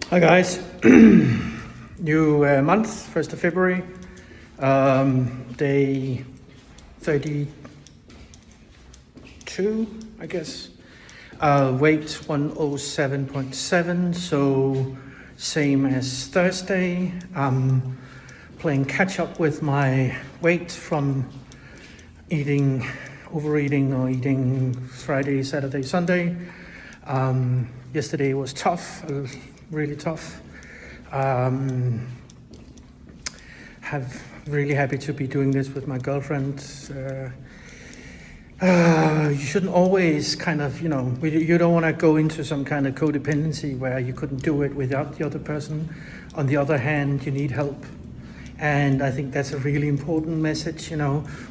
Hi guys, new month, 1st of February, day 32, I guess. Weight 107.7, so same as Thursday. I'm playing catch up with my weight from overeating or eating Friday, Saturday, Sunday. Yesterday was tough, really tough. Really happy to be doing this with my girlfriend. You shouldn't always you don't want to go into some kind of codependency where you couldn't do it without the other person. On the other hand, you need help. And I think that's a really important message,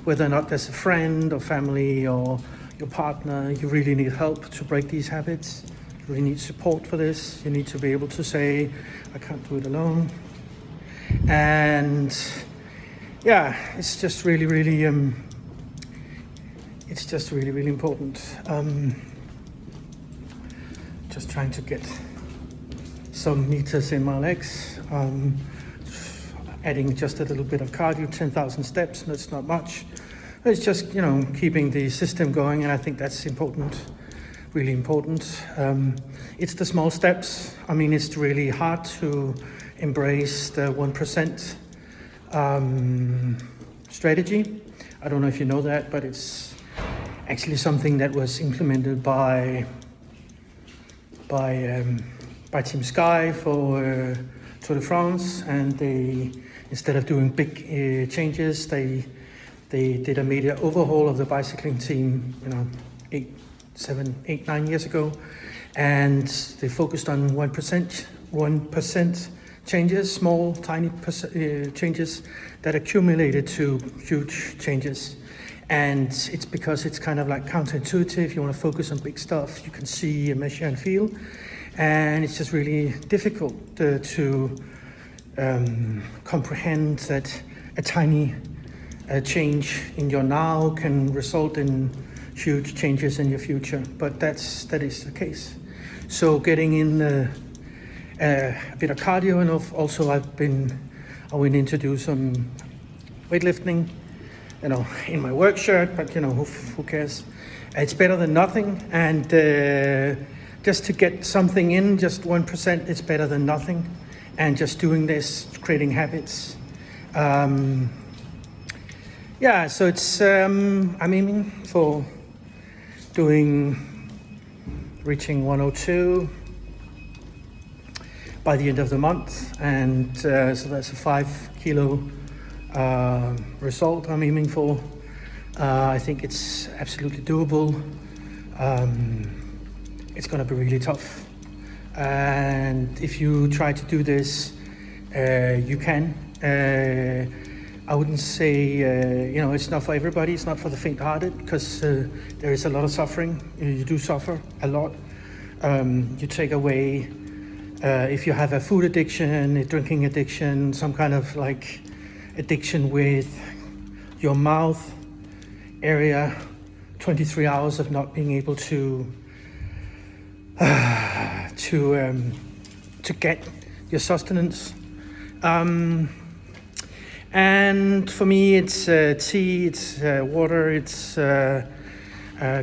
whether or not there's a friend or family or your partner, you really need help to break these habits. You really need support for this. You need to be able to say, I can't do it alone. And yeah, it's just really, really important. Just trying to get some meters in my legs. Adding just a little bit of cardio, 10,000 steps, that's not much. It's just, keeping the system going, and I think that's important, really important. It's the small steps. I mean, it's really hard to embrace the 1% strategy. I don't know if you know that, but it's actually something that was implemented by Team Sky for Tour de France, and they, instead of doing big changes, they did a major overhaul of the bicycling team, 9 years ago, and they focused on 1% changes, small, tiny changes that accumulated to huge changes. And it's because it's kind of like counterintuitive. You want to focus on big stuff you can see and measure and feel, and it's just really difficult to comprehend that a tiny change in your now can result in huge changes in your future. But that is the case. So getting in a bit of cardio, and also I went in to do some weightlifting, in my work shirt, but who cares? It's better than nothing, and just to get something in, just 1%, it's better than nothing. And just doing this, creating habits. So it's, I'm aiming for reaching 102 by the end of the month. And so that's a 5 kilo result I'm aiming for. I think it's absolutely doable. It's gonna be really tough. And if you try to do this, you can. I wouldn't say, it's not for everybody. It's not for the faint-hearted, because there is a lot of suffering. You do suffer a lot. You take away, if you have a food addiction, a drinking addiction, some kind of like addiction with your mouth area, 23 hours of not being able to get your sustenance. And for me, it's tea, it's water, it's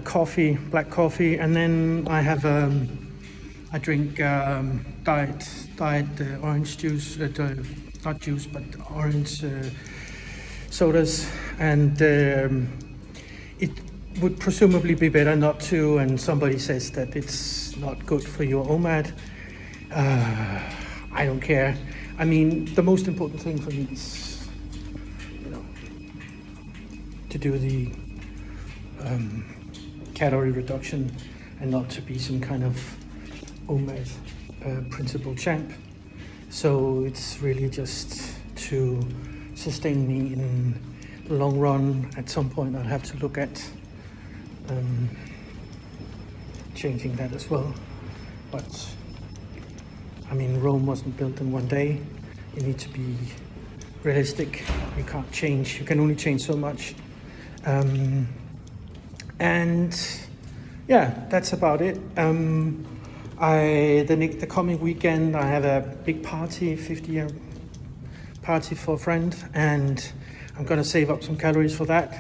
coffee, black coffee, and then I have I drink diet orange juice, not juice, but orange sodas, and it would presumably be better not to, and somebody says that it's not good for your OMAD. I don't care. I mean, the most important thing for me is, to do the calorie reduction and not to be some kind of OMAD principal champ. So it's really just to sustain me in the long run. At some point I'll have to look at changing that as well. But I mean, Rome wasn't built in one day. You need to be realistic. You can't change. You can only change so much. And yeah, that's about it. The coming weekend I have a big party, 50-year party for a friend, and I'm gonna save up some calories for that.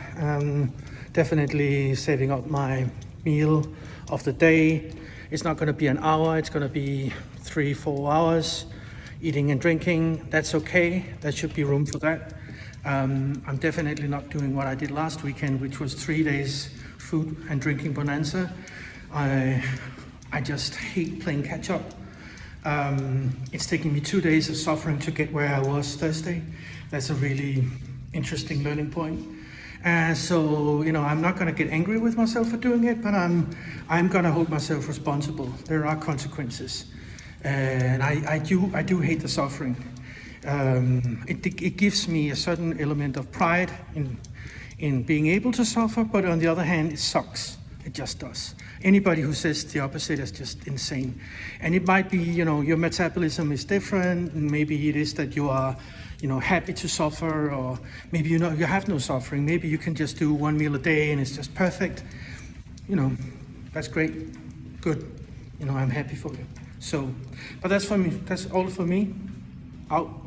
Definitely saving up my meal of the day. It's not gonna be an hour, it's gonna be 3-4 hours eating and drinking. That's okay, there should be room for that. I'm definitely not doing what I did last weekend, which was 3 days food and drinking bonanza. I just hate playing catch up. It's taken me 2 days of suffering to get where I was Thursday. That's a really interesting learning point. So, I'm not gonna get angry with myself for doing it, but I'm gonna hold myself responsible. There are consequences. And I do hate the suffering. It gives me a certain element of pride in being able to suffer, but on the other hand, it sucks. It just does. Anybody who says the opposite is just insane. And it might be, your metabolism is different, and maybe it is that you are, happy to suffer, or maybe you have no suffering. Maybe you can just do 1 meal a day and it's just perfect. That's great, good. I'm happy for you. So, but that's for me. That's all for me. Out.